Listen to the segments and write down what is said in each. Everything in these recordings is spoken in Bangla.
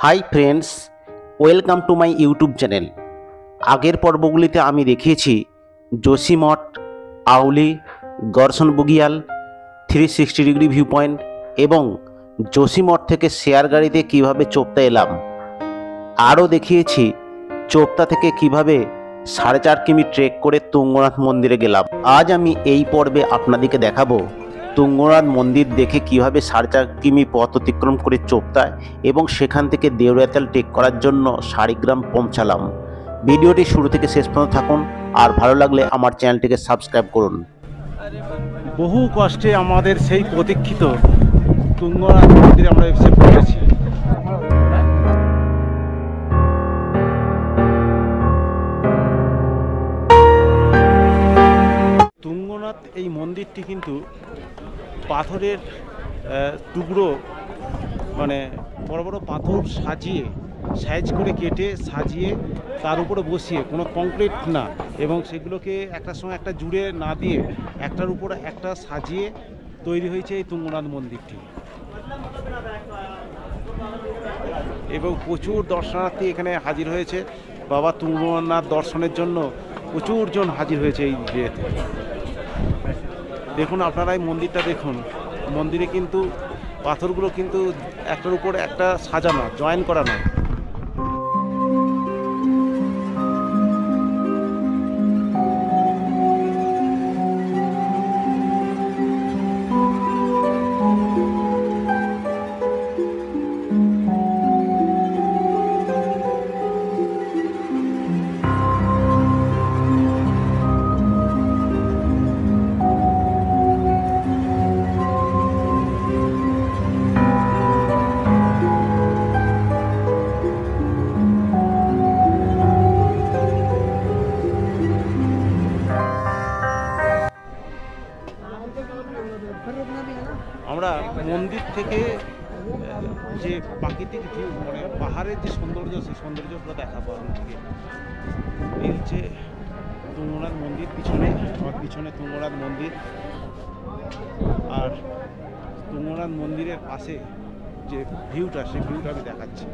High friends, welcome to my YouTube channel. আগের পর্বগুলিতে আমি দেখিয়েছি Joshimath, Auli, Gorson Bugyal, 360 degree view point এবং যোশীমঠ থেকে শেয়ার গাড়িতে কীভাবে চোপতা এলাম। আরও দেখিয়েছি চোপতা থেকে কিভাবে 4.5 কিমি ট্রেক করে তুঙ্গনাথ মন্দিরে গেলাম। আজ আমি এই পর্বে আপনাদেরকে দেখাবো তুঙ্গনাথ মন্দির দেখে কিভাবে 4.5 কিমি পথ অতিক্রম করে চোপতায় এবং সেখান থেকে দেউরিয়াতাল ট্রেক করার জন্য শাড়িগ্রাম পৌঁছালাম। ভিডিওটি শুরু থেকে শেষ পর্যন্ত থাকুন, আর ভালো লাগলে আমার চ্যানেলটিকে সাবস্ক্রাইব করুন। বহু কষ্টে আমাদের সেই প্রতীক্ষিত তুঙ্গনাথ মন্দিরে আমরা এসে পৌঁছেছি। তুঙ্গনাথ এই মন্দিরটি কিন্তু পাথরের টুকরো, মানে বড় বড় পাথর সাজিয়ে সাইজ করে কেটে সাজিয়ে তার উপরে বসিয়ে, কোনো কংক্রিট না, এবং সেগুলোকে একটার সঙ্গে একটা জুড়ে না দিয়ে একটার উপর একটা সাজিয়ে তৈরি হয়েছে এই তুঙ্গনাথ মন্দিরটি। এবং প্রচুর দর্শনার্থী এখানে হাজির হয়েছে। বাবা তুঙ্গনাথ দর্শনের জন্য প্রচুর জন হাজির হয়েছে এই ইয়েতে। দেখুন আপনারা এই মন্দিরটা দেখুন, মন্দিরে কিন্তু পাথরগুলো কিন্তু একটার উপরে একটা সাজানো, জয়েন করা নয়। আমরা মন্দির থেকে যে প্রাকৃতিক ভিউ, মানে পাহাড়ের যে সৌন্দর্য, সেই সৌন্দর্যটা দেখাবো আপনাদেরকে। এই হচ্ছে তুঙ্গনাথ মন্দির, পিছনে আমার পিছনে তুঙ্গনাথ মন্দির, আর তুঙ্গনাথ মন্দিরের পাশে যে ভিউটা, সেই ভিউটা আমি দেখাচ্ছি।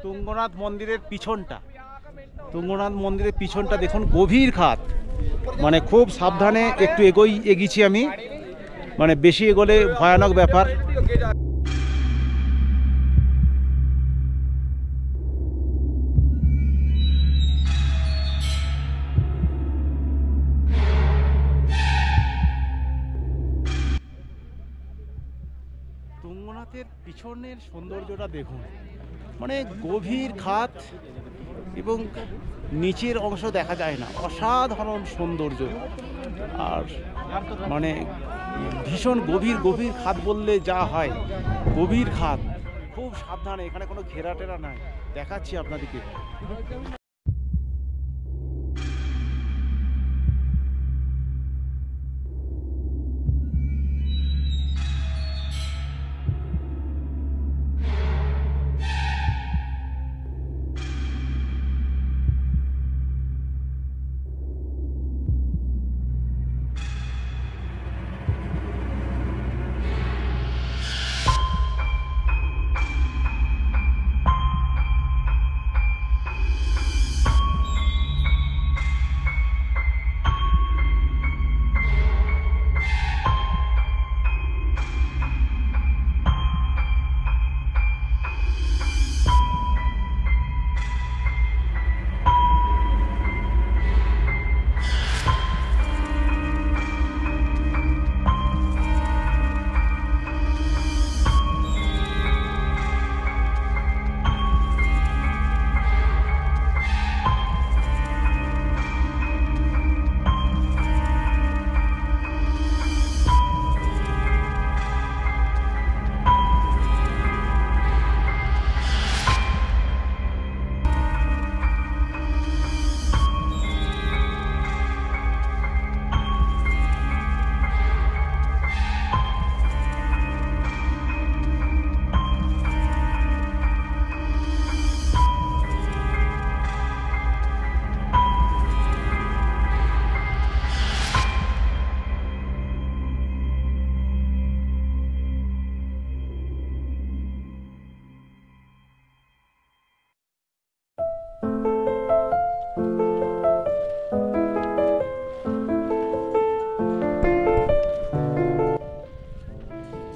তুঙ্গনাথ মন্দিরের পিছনটা দেখুন, গভীর খাত, মানে খুব সাবধানে একটু এগিয়েছি আমি, মানে বেশি এগোলে ভয়ানক ব্যাপার। তুঙ্গনাথের পিছনের সৌন্দর্যটা দেখুন, মানে গভীর খাত এবং নিচের অংশ দেখা যায় না, অসাধারণ সৌন্দর্য। আর মানে ভীষণ গভীর গভীর খাদ বললে যা হয়, গভীর খাদ, খুব সাবধানে, এখানে কোনো ঘেরা টেরা নাই, দেখাচ্ছি আপনাদেরকে।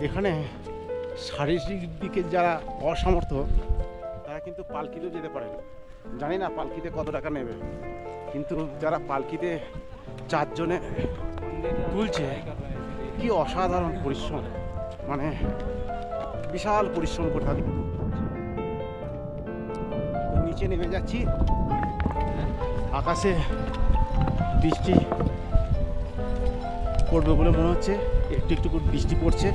এখানে শারীরিক দিকে যারা অসমর্থ তারা কিন্তু পালকিতেও যেতে পারে। জানি না পালকিতে কত টাকা নেবে, কিন্তু যারা পালকিতে 4 জনে তুলছে, কি অসাধারণ পরিশ্রম, মানে বিশাল পরিশ্রম করে তাদের। নিচে নেমে যাচ্ছি, আকাশে বৃষ্টি পড়বে বলে মনে হচ্ছে, একটু একটু করে বৃষ্টি পড়ছে।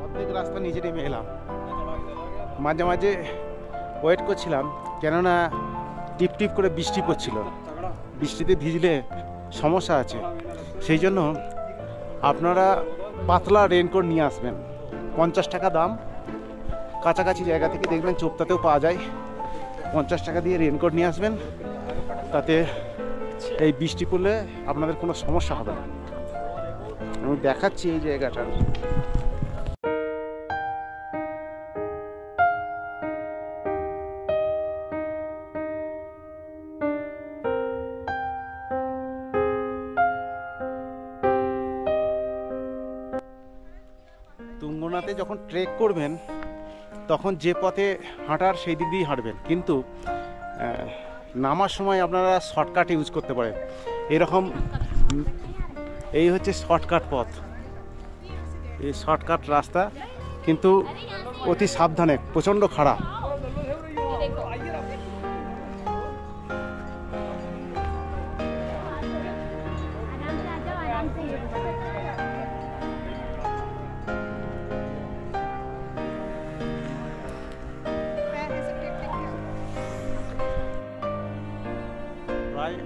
অর্ধেক রাস্তা নিচে নেমে এলাম, মাঝে মাঝে ওয়েট করছিলাম, কেননা টিপ টিপ করে বৃষ্টি পড়ছিল, বৃষ্টিতে ভিজলে সমস্যা আছে। সেই জন্য আপনারা পাতলা রেনকোট নিয়ে আসবেন, 50 টাকা দাম, কাছাকাছি জায়গা থেকে দেখবেন চোপতাতেও পাওয়া যায়। 50 টাকা দিয়ে রেনকোট নিয়ে আসবেন, তাতে এই বৃষ্টি পড়লে আপনাদের কোনো সমস্যা হবে না। আমি দেখাচ্ছি এই জায়গাটা। তুঙ্গনাথে যখন ট্রেক করবেন তখন যে পথে হাঁটার সেই দিক দিয়েই হাঁটবেন, কিন্তু নামার সময় আপনারা শর্টকাট ইউজ করতে পারেন। এরকম এই হচ্ছে শর্টকাট পথ, এই শর্টকাট রাস্তা, কিন্তু অতি সাবধানে, প্রচণ্ড খাড়া। প্রায়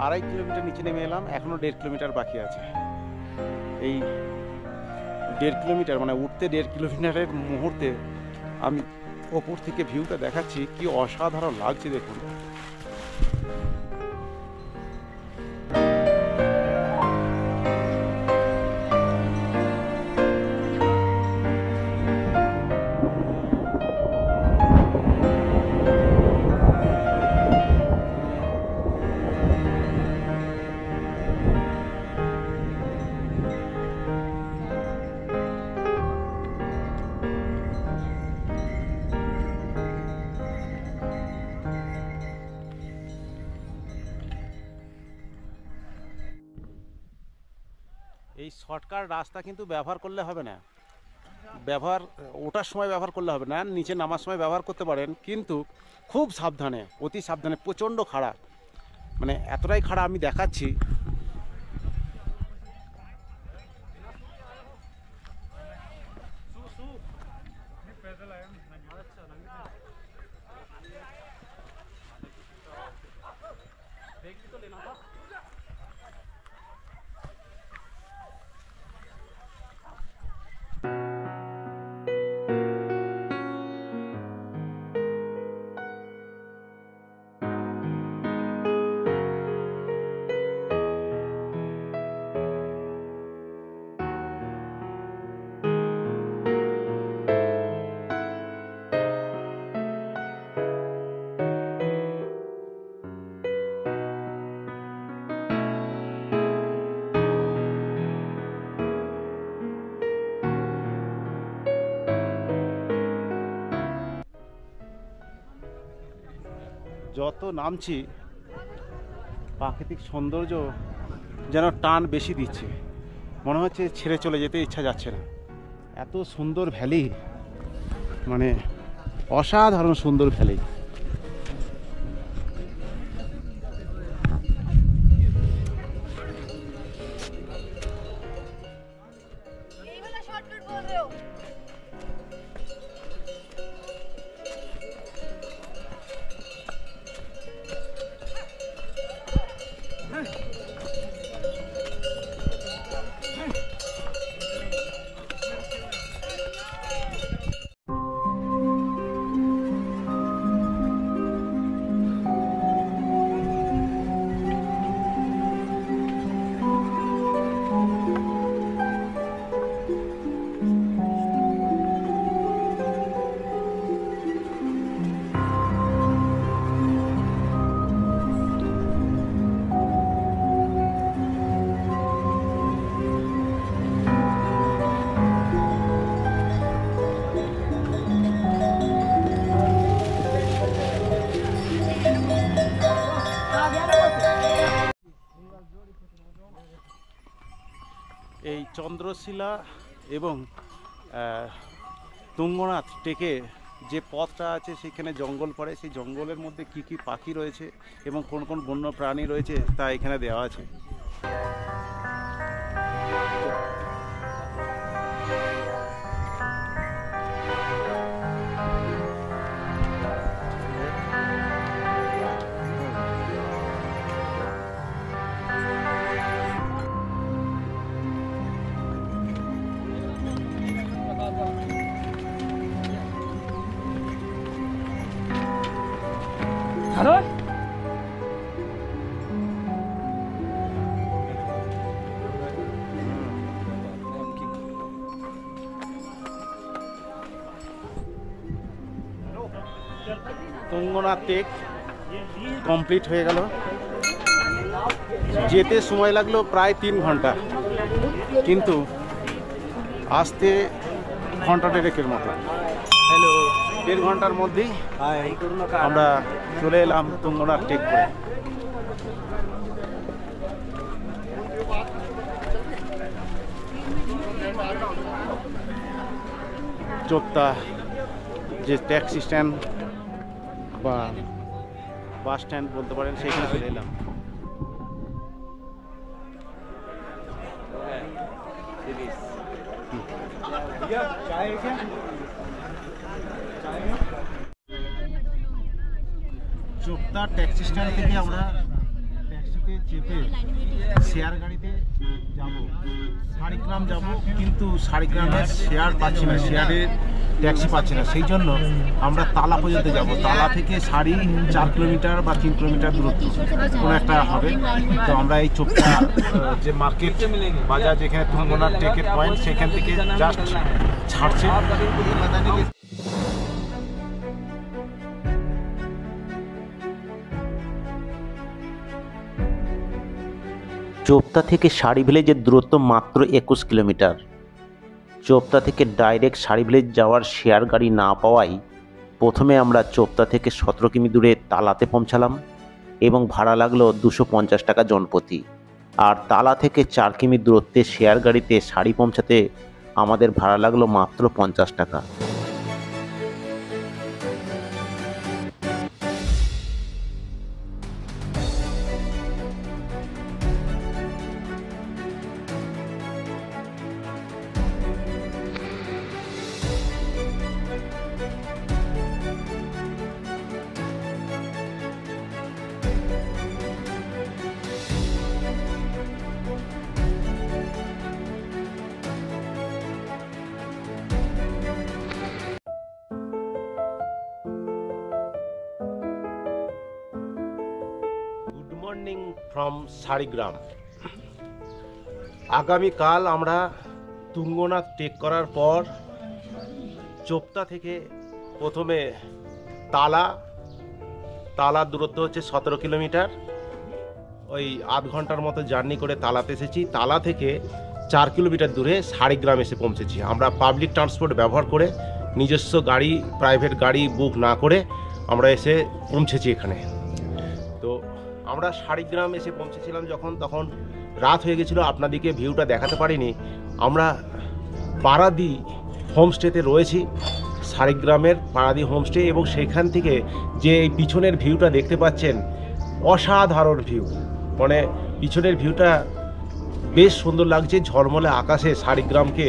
2.5 কিলোমিটার নিচে নেমে এলাম, এখনো 1.5 কিলোমিটার বাকি আছে। এই 1.5 কিলোমিটার মানে উঠতে 1.5 কিলোমিটারের মুহূর্তে আমি ওপর থেকে ভিউটা দেখাচ্ছি, কি অসাধারণ লাগছে দেখুন। এই শর্টকাট রাস্তা কিন্তু ব্যবহার করলে হবে না, ওঠার সময় ব্যবহার করলে হবে না, নিচে নামার সময় ব্যবহার করতে পারেন, কিন্তু খুব সাবধানে, অতি সাবধানে। প্রচণ্ড খাড়া, মানে এতটাই খাড়া আমি দেখাচ্ছি। যত নামছি প্রাকৃতিক সৌন্দর্য যেন টান বেশি দিচ্ছে, মনে হচ্ছে ছেড়ে চলে যেতে ইচ্ছা যাচ্ছে না। এত সুন্দর ভ্যালি, মানে অসাধারণ সুন্দর ভ্যালি। এই চন্দ্রশিলা এবং তুঙ্গনাথ টেকে যে পথটা আছে, সেখানে জঙ্গল পড়ে। সেই জঙ্গলের মধ্যে কি কি পাখি রয়েছে এবং কোন কোন বন্য প্রাণী রয়েছে তা এখানে দেওয়া আছে। তুঙ্গনাথ টেক কমপ্লিট হয়ে গেল। যেতে সময় লাগলো প্রায় 3 ঘন্টা, কিন্তু আসতে ঘন্টা 1.5-এর মতো। 1.5 ঘন্টার মধ্যেই আমরা চলে এলাম তুঙ্গনাথ টেক করে। চোপতা যে ট্যাক্সি স্ট্যান্ড বা বাস স্ট্যান্ড বলতে পারেন, সেখানে চলে এলাম। চোপতা ট্যাক্সি স্ট্যান্ড থেকে আমরা ট্যাক্সিতে চেপে শেয়ার গাড়িতে যাব, শাড়িগ্রাম যাব, কিন্তু শাড়িগ্রামের শেয়ার পাচ্ছি না, শেয়ারের ট্যাক্সি পাচ্ছি না। সেই জন্য আমরা তালা পর্যন্ত যাব। তালা থেকে 4.5 কিলোমিটার বা 3 কিলোমিটার দূরত্ব কোনো একটা হবে। তো আমরা এই চোপতা যে মার্কেট বাজার, যেখানে তুঙ্গনাথ টেকের পয়েন্ট, সেখান থেকে জাস্ট ছাড়ছে। চোপতা থেকে শাড়ি ভিলেজের দূরত্ব মাত্র 21 কিলোমিটার। চোপতা থেকে ডাইরেক্ট শাড়ি ভিলেজ যাওয়ার শেয়ার গাড়ি না পাওয়ায় প্রথমে আমরা চোপতা থেকে 17 কিমি দূরে তালাতে পৌঁছালাম এবং ভাড়া লাগলো 250 টাকা জনপ্রতি। আর তালা থেকে 4 কিমি দূরত্বে শেয়ার গাড়িতে শাড়ি পৌঁছাতে আমাদের ভাড়া লাগলো মাত্র 50 টাকা। Good morning from Sarigram. আগামীকাল আমরা তুঙ্গনাথ টেক করার পর চোপতা থেকে প্রথমে তালা দূরত্ব হচ্ছে 17 কিলোমিটার, ওই আধ ঘন্টার মতো জার্নি করে তালাতে এসেছি। তালা থেকে 4 কিলোমিটার দূরে শাড়িগ্রাম এসে পৌঁছেছি। আমরা পাবলিক ট্রান্সপোর্ট ব্যবহার করে, নিজস্ব গাড়ি, প্রাইভেট গাড়ি বুক না করে আমরা এসে পৌঁছেছি এখানে। তো আমরা শাড়িগ্রাম এসে পৌঁছেছিলাম তখন রাত হয়ে গেছিলো, আপনাদেরকে ভিউটা দেখাতে পারিনি। আমরা পারাদি হোমস্টেতে রয়েছি, শাড়িগ্রামের পারাদি হোমস্টে, এবং সেখান থেকে যে এই পিছনের ভিউটা দেখতে পাচ্ছেন, অসাধারণ ভিউ। মানে পিছনের ভিউটা বেশ সুন্দর লাগছে, ঝলমলে আকাশে শাড়িগ্রামকে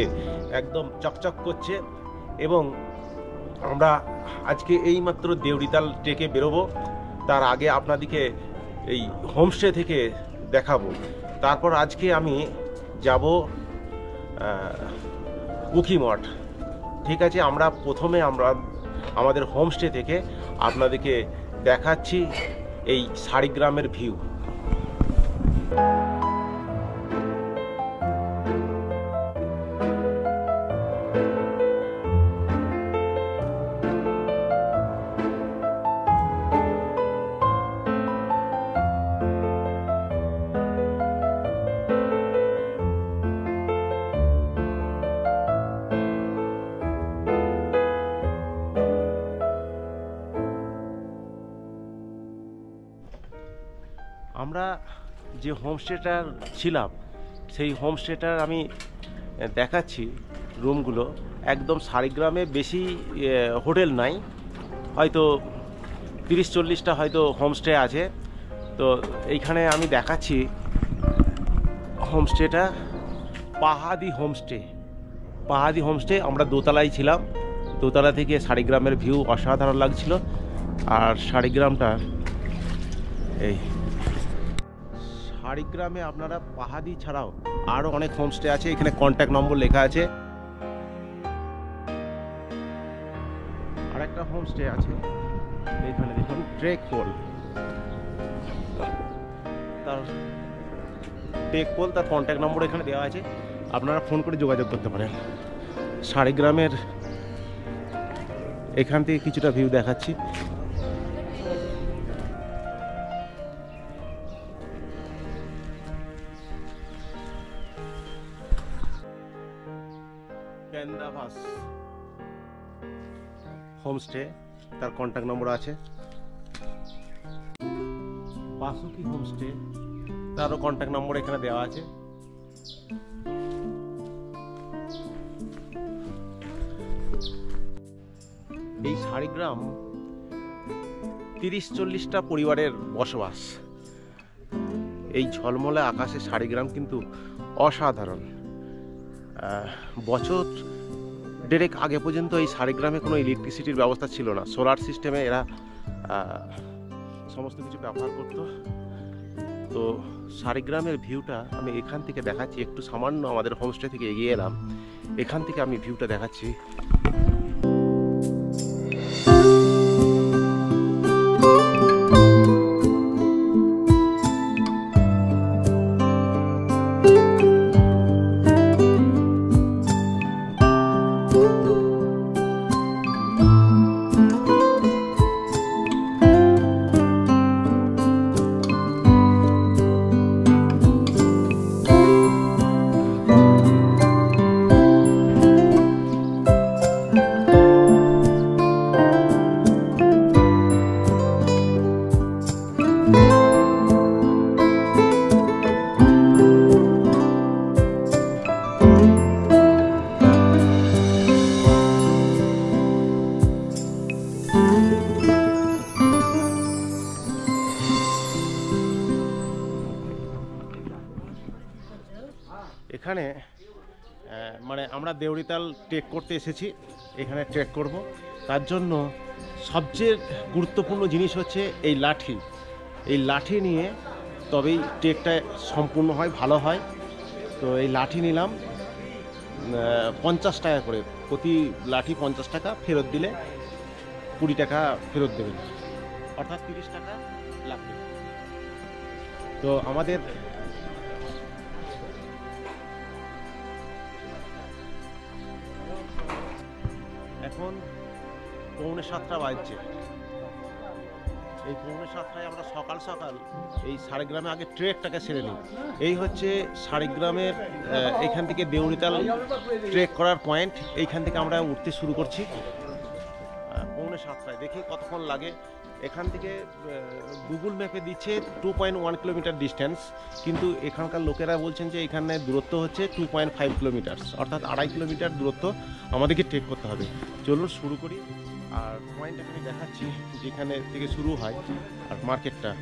একদম চকচক করছে। এবং আমরা আজকে এইমাত্র দেউড়িতাল টেকে বেরোবো, তার আগে আপনাদেরকে এই হোমস্টে থেকে দেখাবো। তারপর আজকে আমি যাব উখিমঠ। ঠিক আছে, আমরা প্রথমে আমাদের হোমস্টে থেকে আপনাদেরকে দেখাচ্ছি এই শাড়িগ্রামের ভিউ। আমরা যে হোমস্টেটার ছিলাম সেই হোমস্টেটার আমি দেখাচ্ছি রুমগুলো। একদম শাড়িগ্রামে বেশি হোটেল নাই, হয়তো 30-40টা হয়তো হোমস্টে আছে। তো এইখানে আমি দেখাচ্ছি হোমস্টেটা, পাহাদি হোমস্টে। আমরা দোতলায় ছিলাম, দোতলা থেকে শাড়িগ্রামের ভিউ অসাধারণ লাগছিল। আর শাড়িগ্রামটা এই শাড়িগ্রামে আপনারা পাহাদি ছাড়াও আরও অনেক হোমস্টে আছে, এখানে কন্ট্যাক্ট নম্বর লেখা আছে। আর একটা হোমস্টে আছে এইখানে দেখুন, টেক পোল, তার কন্ট্যাক্ট নম্বর এখানে দেওয়া আছে, আপনারা ফোন করে যোগাযোগ করতে পারেন। শাড়িগ্রামের এখান থেকে কিছুটা ভিউ দেখাচ্ছি। পেন্দাভাস হোমস্টে, তার কন্ট্যাক্ট নম্বর আছে। বাসুকি হোমস্টে, তারও কন্ট্যাক্ট নম্বর এখানে দেওয়া আছে। এই শাড়িগ্রাম 30-40টা পরিবারের বসবাস। এই ঝলমলে আকাশে শাড়িগ্রাম কিন্তু অসাধারণ। বছর দেড়েক আগে পর্যন্ত এই শাড়িগ্রামে কোনো ইলেকট্রিসিটির ব্যবস্থা ছিল না, সোলার সিস্টেমে এরা সমস্ত কিছু ব্যবহার করত। তো শাড়িগ্রামের ভিউটা আমি এখান থেকে দেখাচ্ছি, একটু সামান্য আমাদের হোমস্টে থেকে এগিয়ে এলাম, এখান থেকে আমি ভিউটা দেখাচ্ছি। এখানে মানে আমরা দেউড়িতাল ট্রেক করতে এসেছি, এখানে ট্রেক করব। তার জন্য সবচেয়ে গুরুত্বপূর্ণ জিনিস হচ্ছে এই লাঠি। এই লাঠি নিয়ে তবেই ট্রেকটা সম্পূর্ণ হয়, ভালো হয়। তো এই লাঠি নিলাম 50 টাকা করে, প্রতি লাঠি 50 টাকা, ফেরত দিলে 20 টাকা ফেরত দেবেন, অর্থাৎ 30 টাকা লাগবে। তো আমাদের এখন 6:45 বাজছে। এই 6:45 আমরা সকাল সকাল এই সারিগ্রামে আগে ট্রেকটাকে সেরে নিই। এই হচ্ছে সারিগ্রামের এইখান থেকে দেউড়িতাল ট্রেক করার পয়েন্ট। এইখান থেকে আমরা উঠতে শুরু করছি 6:45। দেখি কতক্ষণ লাগে। এখান থেকে গুগল ম্যাপে দিচ্ছে 2.1 কিলোমিটার ডিস্টেন্স, কিন্তু এখানকার লোকেরা বলছেন যে এখানে দূরত্ব হচ্ছে 2.5 কিলোমিটার, অর্থাৎ 2.5 কিলোমিটার দূরত্ব আমাদেরকে ট্রেক করতে হবে। চলুন শুরু করি। আর পয়েন্ট এখানে দেখাচ্ছি যেখানে থেকে শুরু হয় আর মার্কেটটা।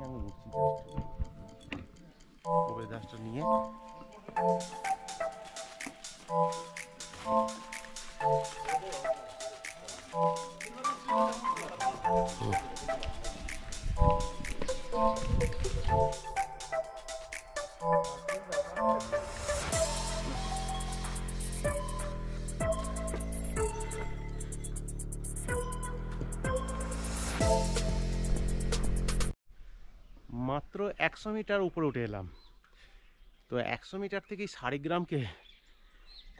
আমি উঠছি ওয়েদারটা নিয়ে। মাত্র 100 মিটার উপরে উঠে এলাম। তো 100 মিটার থেকেই সারিগ্রামকে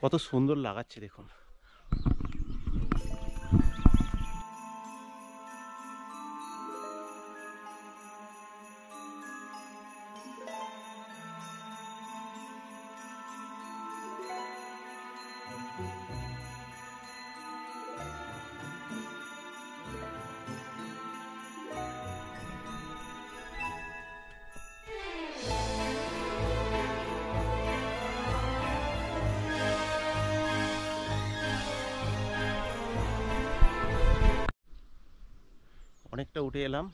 কত সুন্দর লাগাচ্ছে দেখুন। অনেকটা উঠে এলাম,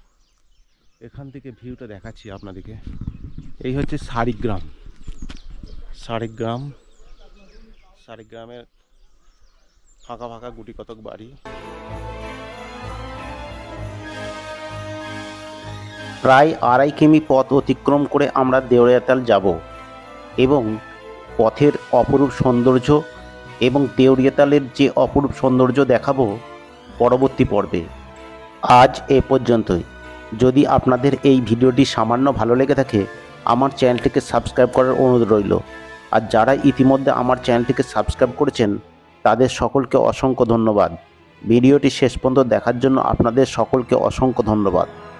এখান থেকে ভিউটা দেখাচ্ছি আপনাদেরকে। এই হচ্ছে সারিগ্রাম। সারিগ্রামের ফাঁকা ফাঁকা গুটি কতক বাড়ি। প্রায় 2.5 কিমি পথ অতিক্রম করে আমরা দেউড়িয়াতাল যাব এবং পথের অপরূপ সৌন্দর্য এবং দেউড়িয়াতালের যে অপরূপ সৌন্দর্য দেখাবো পরবর্তী পর্বে। আজ এ পর্যন্তই। যদি আপনাদের এই ভিডিওটি সামান্য ভালো লেগে থাকে আমার চ্যানেলটিকে সাবস্ক্রাইব করার অনুরোধ রইল। আর যারা ইতিমধ্যে আমার চ্যানেলটিকে সাবস্ক্রাইব করেছেন তাদের সকলকে অসংখ্য ধন্যবাদ। ভিডিওটি শেষ পর্যন্ত দেখার জন্য আপনাদের সকলকে অসংখ্য ধন্যবাদ।